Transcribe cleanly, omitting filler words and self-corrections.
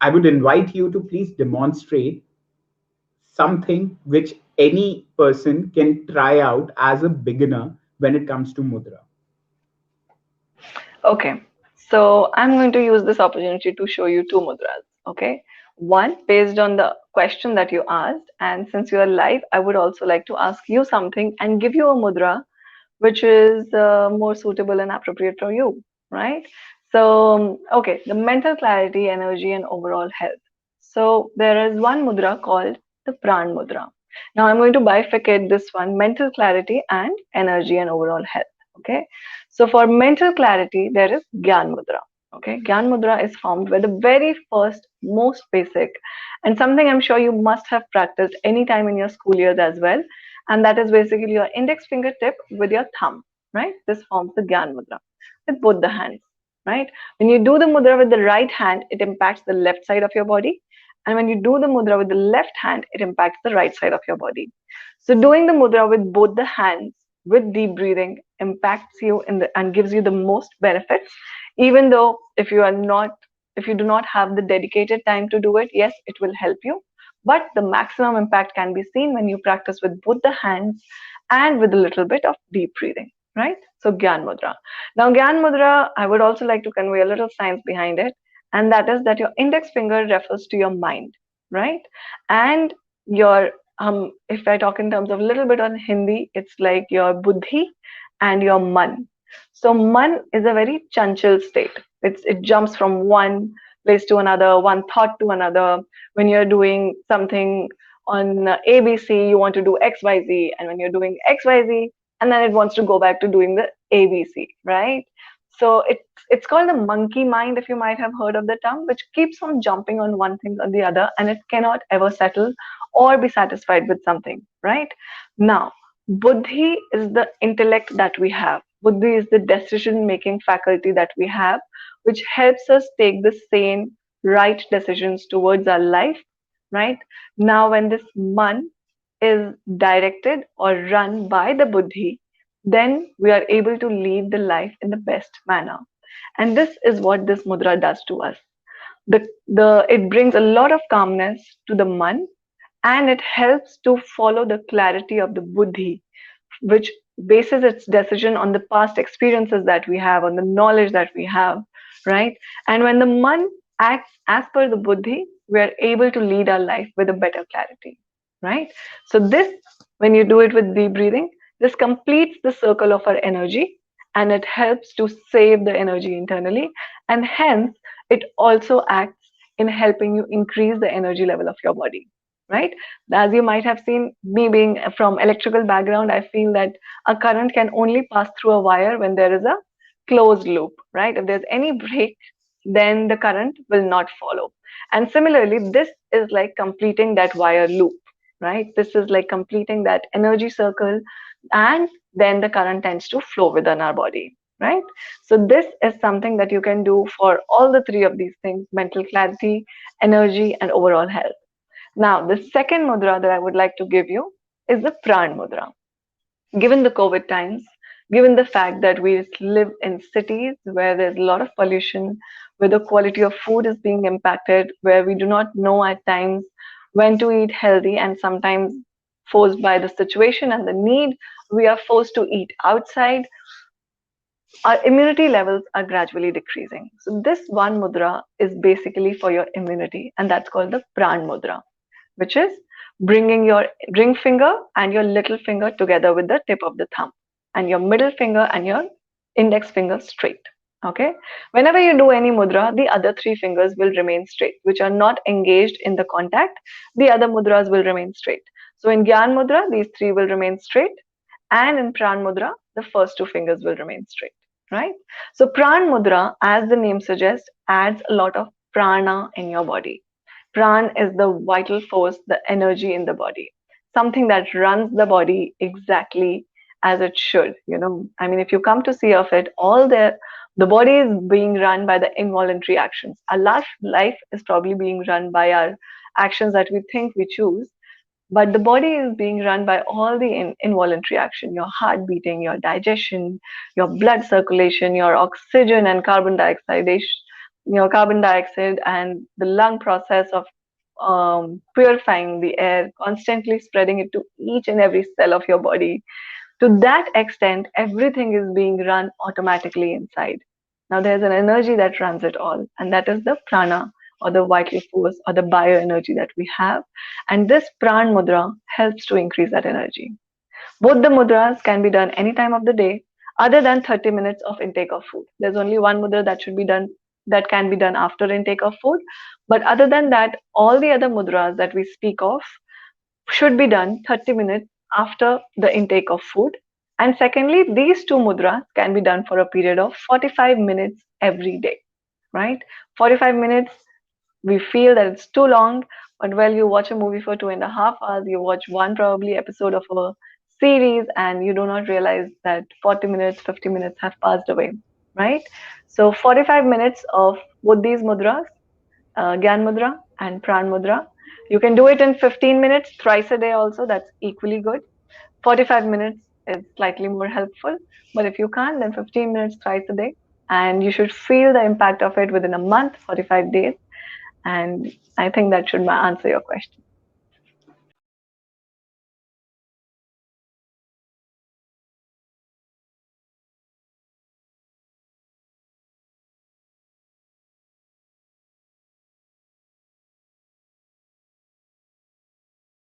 I would invite you to please demonstrate something which any person can try out as a beginner when it comes to mudra. Okay, so I'm going to use this opportunity to show you two mudras. Okay, one based on the question that you asked, and since you are live, I would also like to ask you something and give you a mudra which is more suitable and appropriate for you, right? So, okay, the mental clarity, energy, and overall health. So, there is one mudra called the Praan Mudra. Now, I'm going to bifurcate this one mental clarity and energy and overall health. Okay, so for mental clarity, there is Gyaan Mudra. Okay, Gyaan Mudra is formed where the very first, most basic, and something I'm sure you must have practiced anytime in your school years as well, and that is basically your index fingertip with your thumb, right? This forms the Gyan Mudra with both the hands, right? When you do the mudra with the right hand, it impacts the left side of your body. And when you do the mudra with the left hand, it impacts the right side of your body. So doing the mudra with both the hands with deep breathing impacts you in the and gives you the most benefits, even though if you do not have the dedicated time to do it, yes, it will help you, but the maximum impact can be seen when you practice with both the hands and with a little bit of deep breathing, right? So, Gyan Mudra. Now, Gyan Mudra, I would also like to convey a little science behind it, and that is that your index finger refers to your mind, right? And your, if I talk in terms of a little bit on Hindi, it's like your buddhi and your man. So, man is a very chanchal state. It jumps from one place to another, one thought to another. When you're doing something on ABC, you want to do XYZ, and when you're doing XYZ, and then it wants to go back to doing the ABC, right? So it's called the monkey mind, if you might have heard of the term, which keeps on jumping on one thing or the other, and it cannot ever settle or be satisfied with something, right? Now, buddhi is the intellect that we have. Buddhi is the decision making faculty that we have, which helps us take the sane, right decisions towards our life, right? Now, when this man is directed or run by the buddhi, then we are able to lead the life in the best manner. And this is what this mudra does to us. It brings a lot of calmness to the man, and it helps to follow the clarity of the buddhi, which bases its decision on the past experiences that we have, on the knowledge that we have, right? And when the man acts as per the buddhi, we are able to lead our life with a better clarity, right? So this, when you do it with deep breathing, this completes the circle of our energy, and it helps to save the energy internally, and hence it also acts in helping you increase the energy level of your body, right? As you might have seen, me being from electrical background, I feel that a current can only pass through a wire when there is a closed loop, right? If there's any break, then the current will not follow. And similarly, this is like completing that wire loop, right? This is like completing that energy circle, and then the current tends to flow within our body, right? So this is something that you can do for all the three of these things: mental clarity, energy, and overall health. Now, the second mudra that I would like to give you is the Praan Mudra. Given the COVID times, given the fact that we live in cities where there's a lot of pollution, where the quality of food is being impacted, where we do not know at times when to eat healthy, and sometimes forced by the situation and the need, we are forced to eat outside, our immunity levels are gradually decreasing. So, this one mudra is basically for your immunity, and that's called the Praan Mudra, which is bringing your ring finger and your little finger together with the tip of the thumb, and your middle finger and your index finger straight. Okay. Whenever you do any mudra, the other three fingers will remain straight, which are not engaged in the contact. The other mudras will remain straight. So in Gyaan Mudra, these three will remain straight, and in Praan Mudra, the first two fingers will remain straight. Right. So Praan Mudra, as the name suggests, adds a lot of prana in your body. Pran is the vital force, the energy in the body, something that runs the body exactly as it should. I mean, if you come to see of it, all the body is being run by the involuntary actions. Our life is probably being run by our actions that we think we choose, but the body is being run by all the involuntary action: your heart beating, your digestion, your blood circulation, your oxygen and carbon dioxide carbon dioxide and the lung process of purifying the air, constantly spreading it to each and every cell of your body. To that extent, everything is being run automatically inside. Now, there's an energy that runs it all, and that is the prana, or the vital force, or the bioenergy that we have. And this Praan Mudra helps to increase that energy. Both the mudras can be done any time of the day, other than 30 minutes of intake of food. There's only one mudra that should be done, that can be done after intake of food. But other than that, all the other mudras that we speak of should be done 30 minutes after the intake of food. And secondly, these two mudras can be done for a period of 45 minutes every day, right? 45 minutes, we feel that it's too long, but well, you watch a movie for 2.5 hours, you watch one probably episode of a series, and you do not realize that 40 minutes, 50 minutes have passed away, right? So 45 minutes of both these mudras, Gyaan Mudra and Praan Mudra. You can do it in 15 minutes thrice a day also, that's equally good. 45 minutes is slightly more helpful, but if you can't, then 15 minutes thrice a day. And you should feel the impact of it within a month, 45 days. And I think that should answer your question.